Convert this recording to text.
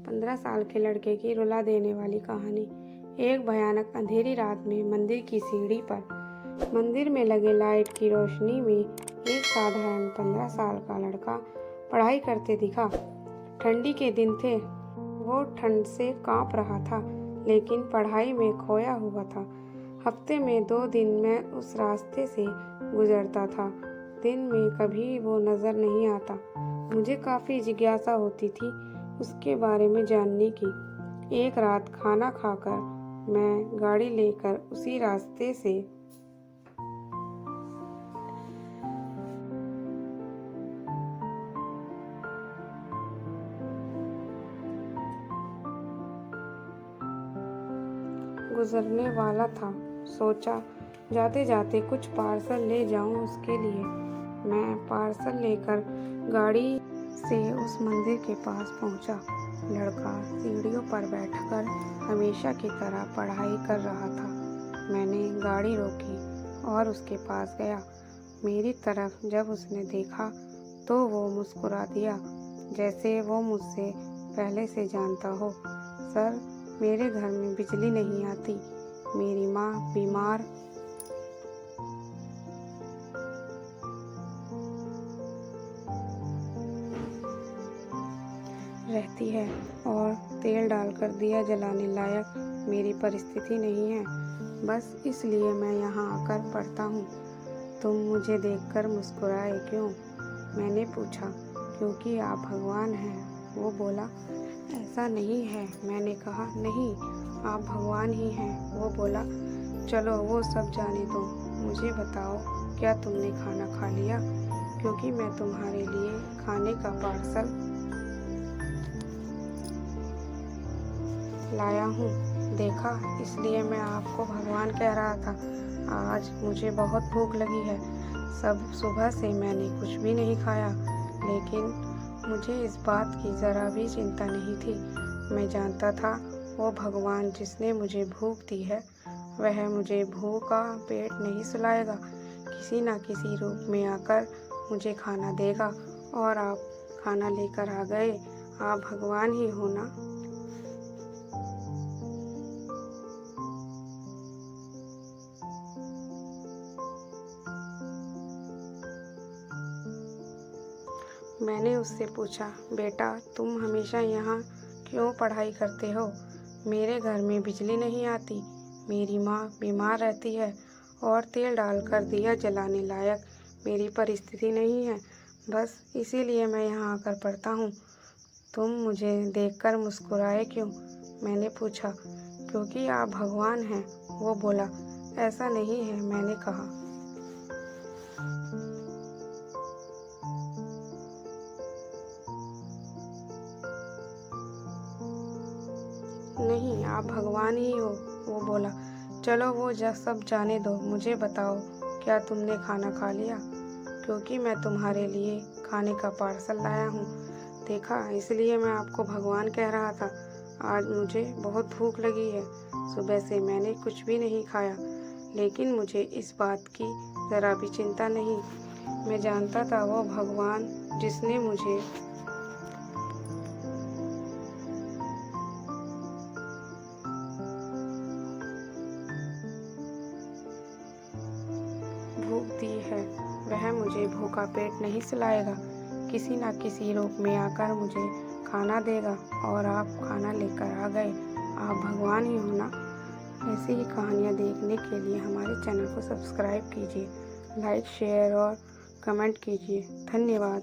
15 साल के लड़के की रुला देने वाली कहानी। एक भयानक अंधेरी रात में मंदिर की सीढ़ी पर मंदिर में लगे लाइट की रोशनी में एक साधारण 15 साल का लड़का पढ़ाई करते दिखा। ठंडी के दिन थे, वो ठंड से कांप रहा था, लेकिन पढ़ाई में खोया हुआ था। हफ्ते में 2 दिन मैं उस रास्ते से गुजरता था। दिन में कभी वो नज़र नहीं आता। मुझे काफ़ी जिज्ञासा होती थी उसके बारे में जानने की। एक रात खाना खाकर मैं गाड़ी लेकर उसी रास्ते से गुजरने वाला था। सोचा जाते जाते कुछ पार्सल ले जाऊं उसके लिए। मैं पार्सल लेकर गाड़ी से उस मंदिर के पास पहुंचा। लड़का सीढ़ियों पर बैठकर हमेशा की तरह पढ़ाई कर रहा था। मैंने गाड़ी रोकी और उसके पास गया। मेरी तरफ जब उसने देखा तो वो मुस्कुरा दिया, जैसे वो मुझसे पहले से जानता हो। सर, मेरे घर में बिजली नहीं आती। मेरी माँ बीमार रहती है और तेल डालकर दिया जलाने लायक मेरी परिस्थिति नहीं है। बस इसलिए मैं यहाँ आकर पढ़ता हूँ। तुम मुझे देखकर मुस्कुराए क्यों? मैंने पूछा। क्योंकि आप भगवान हैं, वो बोला। ऐसा नहीं है, मैंने कहा। नहीं, आप भगवान ही हैं, वो बोला। चलो वो सब जाने दो, मुझे बताओ, क्या तुमने खाना खा लिया? क्योंकि मैं तुम्हारे लिए खाने का पार्सल लाया हूँ। देखा, इसलिए मैं आपको भगवान कह रहा था। आज मुझे बहुत भूख लगी है। सब सुबह से मैंने कुछ भी नहीं खाया, लेकिन मुझे इस बात की ज़रा भी चिंता नहीं थी। मैं जानता था वो भगवान जिसने मुझे भूख दी है, वह मुझे भूखा पेट नहीं सुलाएगा। किसी न किसी रूप में आकर मुझे खाना देगा। और आप खाना लेकर आ गए। आप भगवान ही हो ना? मैंने उससे पूछा, बेटा, तुम हमेशा यहाँ क्यों पढ़ाई करते हो? मेरे घर में बिजली नहीं आती, मेरी माँ बीमार रहती है और तेल डालकर दिया जलाने लायक मेरी परिस्थिति नहीं है। बस इसीलिए मैं यहाँ आकर पढ़ता हूँ। तुम मुझे देखकर मुस्कुराए क्यों? मैंने पूछा। क्योंकि आप भगवान हैं, वो बोला। ऐसा नहीं है, मैंने कहा। नहीं, आप भगवान ही हो, वो बोला। चलो वो सब जाने दो, मुझे बताओ, क्या तुमने खाना खा लिया? क्योंकि मैं तुम्हारे लिए खाने का पार्सल लाया हूँ। देखा, इसलिए मैं आपको भगवान कह रहा था। आज मुझे बहुत भूख लगी है। सुबह से मैंने कुछ भी नहीं खाया, लेकिन मुझे इस बात की ज़रा भी चिंता नहीं। मैं जानता था वो भगवान जिसने मुझे भूख दी है, वह मुझे भूखा पेट नहीं सुलाएगा। किसी न किसी रूप में आकर मुझे खाना देगा। और आप खाना लेकर आ गए। आप भगवान ही हो ना? ऐसी ही कहानियाँ देखने के लिए हमारे चैनल को सब्सक्राइब कीजिए, लाइक, शेयर और कमेंट कीजिए। धन्यवाद।